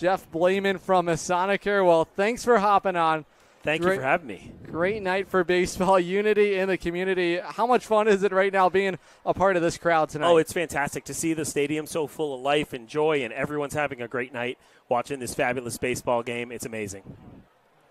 Jeff Blayman from Masonicare. Well, thanks for hopping on. Thank you for having me. Great night for baseball, unity in the community. How much fun is it right now being a part of this crowd tonight? Oh, it's fantastic to see the stadium so full of life and joy, and everyone's having a great night watching this fabulous baseball game. It's amazing.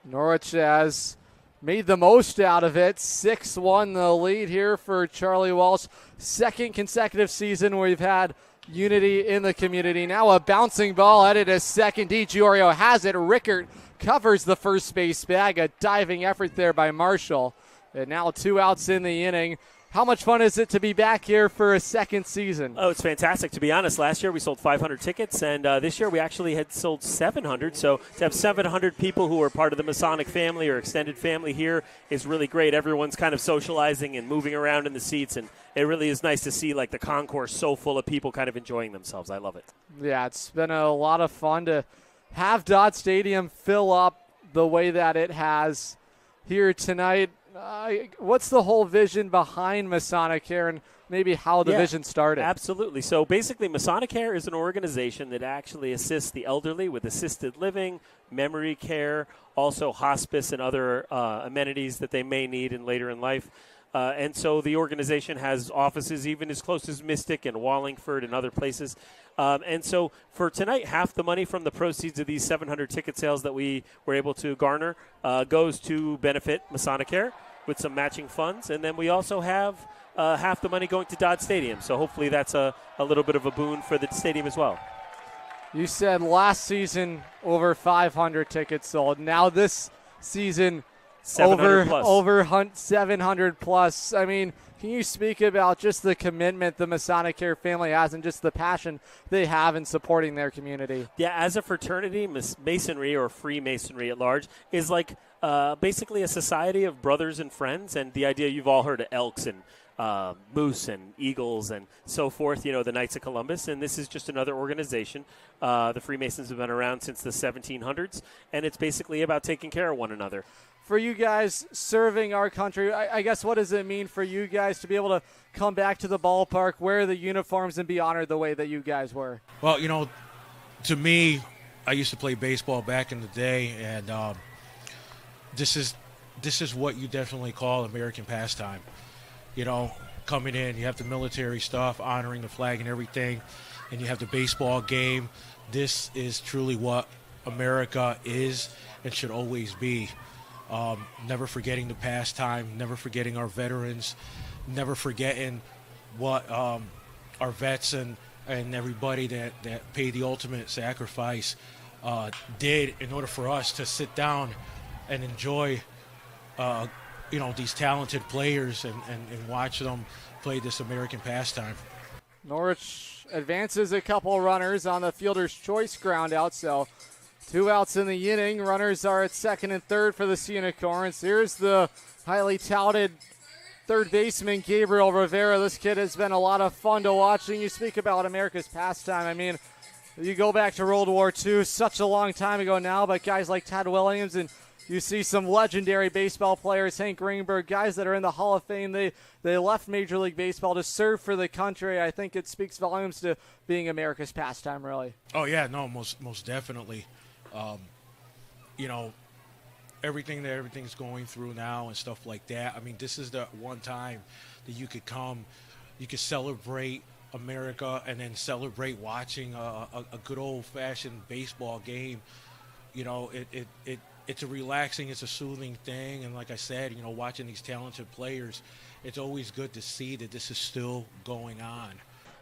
Norwich has made the most out of it. 6-1 the lead here for Charlie Walsh. Second consecutive season where we've had unity in the community. Now a bouncing ball headed to second. DiGiorio has it. Rickert covers the first base bag. A diving effort there by Marshall. And now 2 outs in the inning. How much fun is it to be back here for a second season? Oh, it's fantastic. To be honest, last year we sold 500 tickets, and this year we actually had sold 700. So to have 700 people who are part of the Masonic family or extended family here is really great. Everyone's kind of socializing and moving around in the seats, and it really is nice to see like the concourse so full of people kind of enjoying themselves. I love it. Yeah, it's been a lot of fun to have Dodd Stadium fill up the way that it has here tonight. What's the whole vision behind Masonicare and maybe how the vision started? Absolutely. So basically, Masonicare is an organization that actually assists the elderly with assisted living, memory care, also hospice and other amenities that they may need later in life. And so the organization has offices even as close as Mystic and Wallingford and other places. And so for tonight, half the money from the proceeds of these 700 ticket sales that we were able to garner goes to benefit Masonicare with some matching funds. And then we also have half the money going to Dodd Stadium. So hopefully that's a little bit of a boon for the stadium as well. You said last season over 500 tickets sold. Now this season 700 plus. I mean, can you speak about just the commitment the Masonicare family has and just the passion they have in supporting their community? Yeah, as a fraternity, Masonry or Freemasonry at large is like basically a society of brothers and friends. And the idea, you've all heard of elks and moose and eagles and so forth, you know, the Knights of Columbus. And this is just another organization. The Freemasons have been around since the 1700s, and it's basically about taking care of one another. For you guys serving our country, I guess what does it mean for you guys to be able to come back to the ballpark, wear the uniforms, and be honored the way that you guys were? Well, you know, to me, I used to play baseball back in the day, and this is what you definitely call American pastime. You know, coming in, you have the military stuff, honoring the flag and everything, and you have the baseball game. This is truly what America is and should always be. Never forgetting the pastime, never forgetting our veterans, never forgetting what our vets and everybody that paid the ultimate sacrifice did in order for us to sit down and enjoy these talented players and watch them play this American pastime. Norwich advances a couple runners on the fielder's choice ground out, so 2 outs in the inning. Runners are at second and third for the Unicorns. Here's the highly touted third baseman, Gabriel Rivera. This kid has been a lot of fun to watch. And you speak about America's pastime. I mean, you go back to World War II, such a long time ago now, but guys like Ted Williams, and you see some legendary baseball players, Hank Greenberg, guys that are in the Hall of Fame. They left Major League Baseball to serve for the country. I think it speaks volumes to being America's pastime, really. Oh, yeah, no, most definitely. Everything's going through now and stuff like that. I mean, this is the one time that you could come, you could celebrate America and then celebrate watching a good old-fashioned baseball game. You know, it's a relaxing, it's a soothing thing. And like I said, you know, watching these talented players, it's always good to see that this is still going on.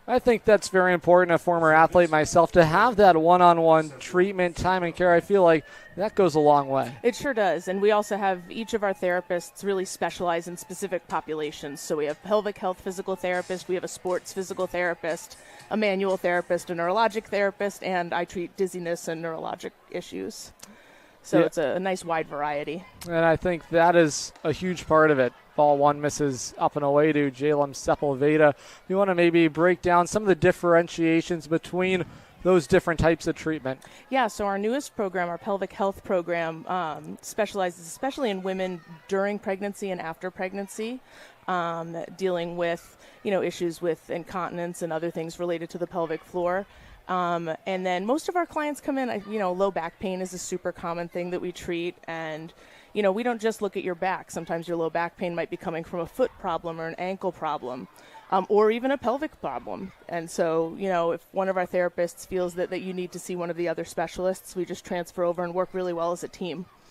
I think that's very important, a former athlete myself, to have that one-on-one treatment, time, and care. I feel like that goes a long way. It sure does. And we also have each of our therapists really specialize in specific populations. So we have pelvic health physical therapist, we have a sports physical therapist, a manual therapist, a neurologic therapist, and I treat dizziness and neurologic issues. So it's a nice wide variety. And I think that is a huge part of it. Ball one misses up and away to Jalen Sepulveda. You want to maybe break down some of the differentiations between those different types of treatment? Yeah, so our newest program, our pelvic health program, specializes especially in women during pregnancy and after pregnancy, dealing with issues with incontinence and other things related to the pelvic floor. And then most of our clients come in, low back pain is a super common thing that we treat. And, we don't just look at your back. Sometimes your low back pain might be coming from a foot problem or an ankle problem, or even a pelvic problem. And so, if one of our therapists feels that you need to see one of the other specialists, we just transfer over and work really well as a team.